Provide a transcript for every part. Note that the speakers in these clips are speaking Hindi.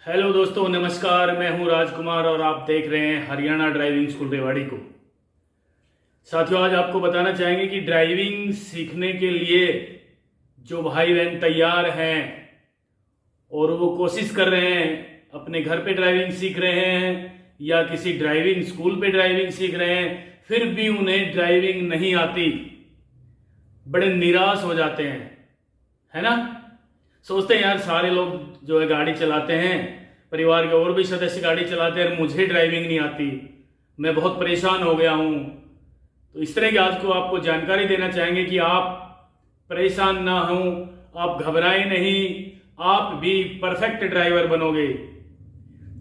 हेलो दोस्तों, नमस्कार। मैं हूं राजकुमार और आप देख रहे हैं हरियाणा ड्राइविंग स्कूल रेवाड़ी को। साथियों, आज आपको बताना चाहेंगे कि ड्राइविंग सीखने के लिए जो भाई बहन तैयार हैं और वो कोशिश कर रहे हैं, अपने घर पे ड्राइविंग सीख रहे हैं या किसी ड्राइविंग स्कूल पे ड्राइविंग सीख रहे हैं, फिर भी उन्हें ड्राइविंग नहीं आती, बड़े निराश हो जाते हैं, है ना। सोचते हैं यार सारे लोग जो है गाड़ी चलाते हैं, परिवार के और भी सदस्य गाड़ी चलाते हैं, मुझे ड्राइविंग नहीं आती, मैं बहुत परेशान हो गया हूं। तो इस तरह की आज को आपको जानकारी देना चाहेंगे कि आप परेशान ना हो, आप घबराएं नहीं, आप भी परफेक्ट ड्राइवर बनोगे।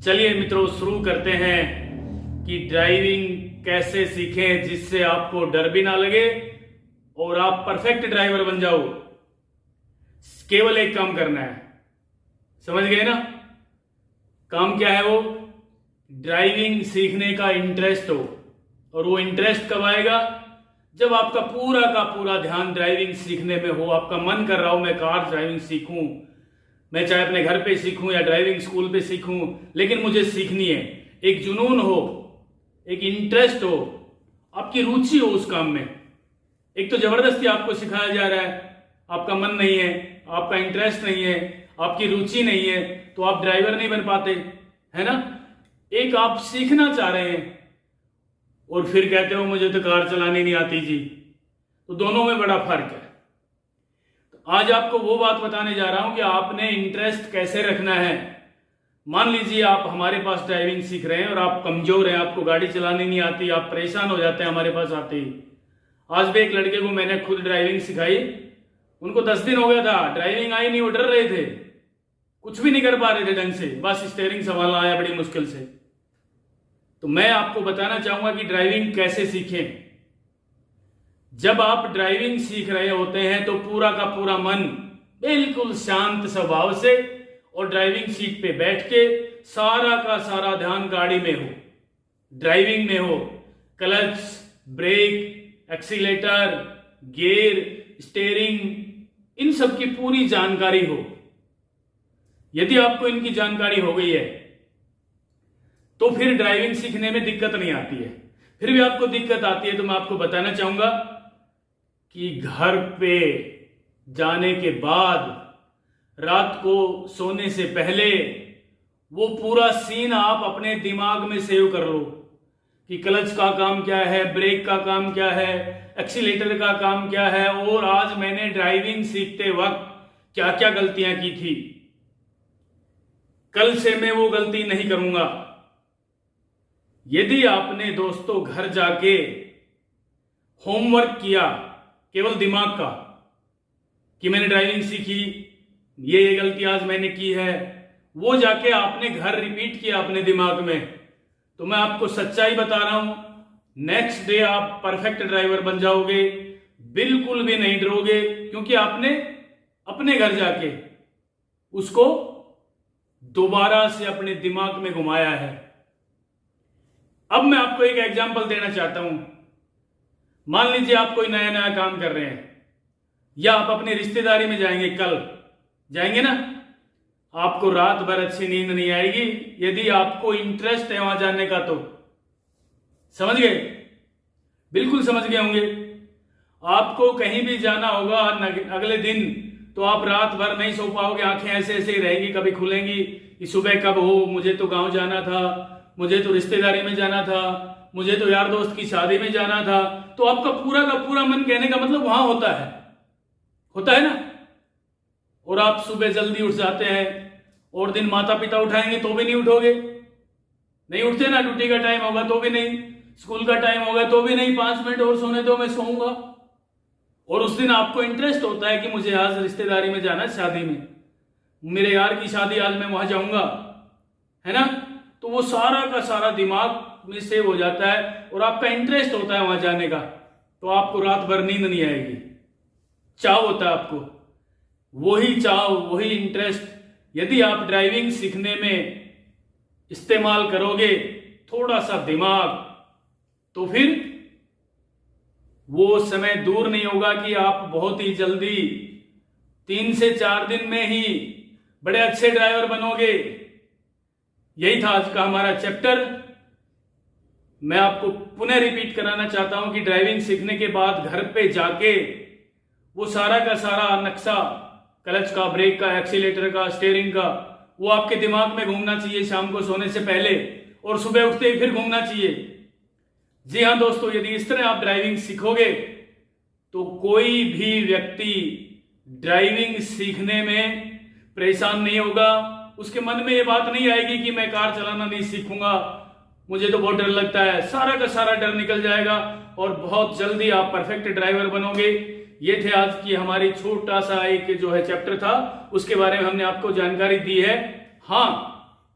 चलिए मित्रों, शुरू करते हैं कि ड्राइविंग कैसे सीखें जिससे आपको डर भी ना लगे और आप परफेक्ट ड्राइवर बन जाओ। केवल एक काम करना है, समझ गए ना। काम क्या है? वो ड्राइविंग सीखने का इंटरेस्ट हो। और वो इंटरेस्ट कब आएगा? जब आपका पूरा का पूरा ध्यान ड्राइविंग सीखने में हो, आपका मन कर रहा हो मैं कार ड्राइविंग सीखूं, मैं चाहे अपने घर पे सीखूं या ड्राइविंग स्कूल पे सीखूं, लेकिन मुझे सीखनी है। एक जुनून हो, एक इंटरेस्ट हो, आपकी रुचि हो उस काम में। एक तो जबरदस्ती आपको सिखाया जा रहा है, आपका मन नहीं है, आपका इंटरेस्ट नहीं है, आपकी रुचि नहीं है, तो आप ड्राइवर नहीं बन पाते, है ना। एक आप सीखना चाह रहे हैं और फिर कहते हो मुझे तो कार चलानी नहीं आती जी, तो दोनों में बड़ा फर्क है। तो आज आपको वो बात बताने जा रहा हूं कि आपने इंटरेस्ट कैसे रखना है। मान लीजिए आप हमारे पास ड्राइविंग सीख रहे हैं और आप कमजोर हैं, आपको गाड़ी चलानी नहीं आती, आप परेशान हो जाते हैं हमारे पास आते ही। आज भी एक लड़के को मैंने खुद ड्राइविंग सिखाई, उनको 10 दिन हो गया था, ड्राइविंग आई नहीं, वो डर रहे थे, कुछ भी नहीं कर पा रहे थे ढंग से, बस स्टीयरिंग संभालना आया बड़ी मुश्किल से। तो मैं आपको बताना चाहूंगा कि ड्राइविंग कैसे सीखें। जब आप ड्राइविंग सीख रहे होते हैं तो पूरा का पूरा मन बिल्कुल शांत स्वभाव से और ड्राइविंग सीट पे बैठ के सारा का सारा ध्यान गाड़ी में हो, ड्राइविंग में हो। Clutch, brake, accelerator, gear, steering, इन सब की पूरी जानकारी हो। यदि आपको इनकी जानकारी हो गई है तो फिर ड्राइविंग सीखने में दिक्कत नहीं आती है। फिर भी आपको दिक्कत आती है तो मैं आपको बताना चाहूंगा कि घर पे जाने के बाद, रात को सोने से पहले, वो पूरा सीन आप अपने दिमाग में सेव कर लो कि क्लच का काम क्या है, ब्रेक का काम क्या है, एक्सीलेटर का काम क्या है, और आज मैंने ड्राइविंग सीखते वक्त क्या क्या गलतियां की थी, कल से मैं वो गलती नहीं करूंगा। यदि आपने दोस्तों घर जाके होमवर्क किया केवल दिमाग का कि मैंने ड्राइविंग सीखी, ये गलती आज मैंने की है, वो जाके आपने घर रिपीट किया अपने दिमाग में, तो मैं आपको सच्चाई बता रहा हूं, नेक्स्ट डे आप परफेक्ट ड्राइवर बन जाओगे, बिल्कुल भी नहीं डरोगे, क्योंकि आपने अपने घर जाके उसको दोबारा से अपने दिमाग में घुमाया है। अब मैं आपको एक एग्जांपल देना चाहता हूं। मान लीजिए आप कोई नया नया काम कर रहे हैं या आप अपनी रिश्तेदारी में जाएंगे, कल जाएंगे ना, आपको रात भर अच्छी नींद नहीं आएगी यदि आपको इंटरेस्ट है वहां जाने का। तो समझ गए? बिल्कुल समझ गए होंगे। आपको कहीं भी जाना होगा अगले दिन, तो आप रात भर नहीं सो पाओगे, आंखें ऐसे ऐसे ही रहेंगी, कभी खुलेंगी कि सुबह कब हो, मुझे तो गांव जाना था, मुझे तो रिश्तेदारी में जाना था, मुझे तो यार दोस्त की शादी में जाना था। तो आपका पूरा का पूरा मन, कहने का मतलब, वहां होता है ना। और आप सुबह जल्दी उठ जाते हैं और दिन माता पिता उठाएंगे तो भी नहीं उठोगे, नहीं उठते ना, ड्यूटी का टाइम होगा तो भी नहीं, स्कूल का टाइम होगा तो भी नहीं, 5 मिनट और सोने दो मैं सोऊंगा। और उस दिन आपको इंटरेस्ट होता है कि मुझे आज रिश्तेदारी में जाना है, शादी में, मेरे यार की शादी, आज मैं वहां जाऊंगा, है ना। तो वो सारा का सारा दिमाग में सेव हो जाता है और आपका इंटरेस्ट होता है वहां जाने का, तो आपको रात भर नींद नहीं आएगी। चाव होता है आपको, वही चाव, वही इंटरेस्ट यदि आप ड्राइविंग सीखने में इस्तेमाल करोगे, थोड़ा सा दिमाग, तो फिर वो समय दूर नहीं होगा कि आप बहुत ही जल्दी 3 से 4 दिन में ही बड़े अच्छे ड्राइवर बनोगे। यही था आज का हमारा चैप्टर। मैं आपको पुनः रिपीट कराना चाहता हूं कि ड्राइविंग सीखने के बाद घर पे जाके वो सारा का सारा नक्शा, क्लच का, ब्रेक का, एक्सीलेटर का, स्टीयरिंग का, वो आपके दिमाग में घूमना चाहिए शाम को सोने से पहले, और सुबह उठते ही फिर घूमना चाहिए। जी हाँ दोस्तों, यदि इस तरह आप ड्राइविंग सीखोगे तो कोई भी व्यक्ति ड्राइविंग सीखने में परेशान नहीं होगा। उसके मन में ये बात नहीं आएगी कि मैं कार चलाना नहीं सीखूंगा, मुझे तो बहुत डर लगता है। सारा का सारा डर निकल जाएगा और बहुत जल्दी आप परफेक्ट ड्राइवर बनोगे। ये थे आज की हमारी छोटा सा एक जो है चैप्टर था, उसके बारे में हमने आपको जानकारी दी है। हाँ,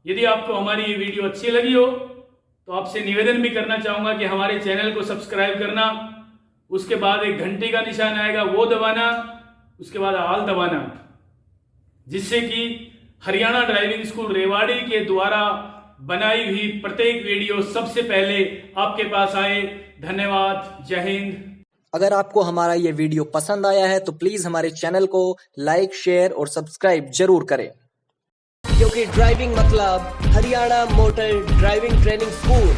यदि आपको हमारी ये वीडियो अच्छी लगी हो तो आपसे निवेदन भी करना चाहूंगा कि हमारे चैनल को सब्सक्राइब करना, उसके बाद एक घंटी का निशान आएगा वो दबाना, उसके बाद ऑल दबाना, जिससे कि हरियाणा ड्राइविंग स्कूल रेवाड़ी के द्वारा बनाई हुई प्रत्येक वीडियो सबसे पहले आपके पास आए। धन्यवाद, जय हिंद। अगर आपको हमारा ये वीडियो पसंद आया है तो प्लीज हमारे चैनल को लाइक, शेयर और सब्सक्राइब जरूर करें, क्योंकि ड्राइविंग मतलब Haryana motor driving training school.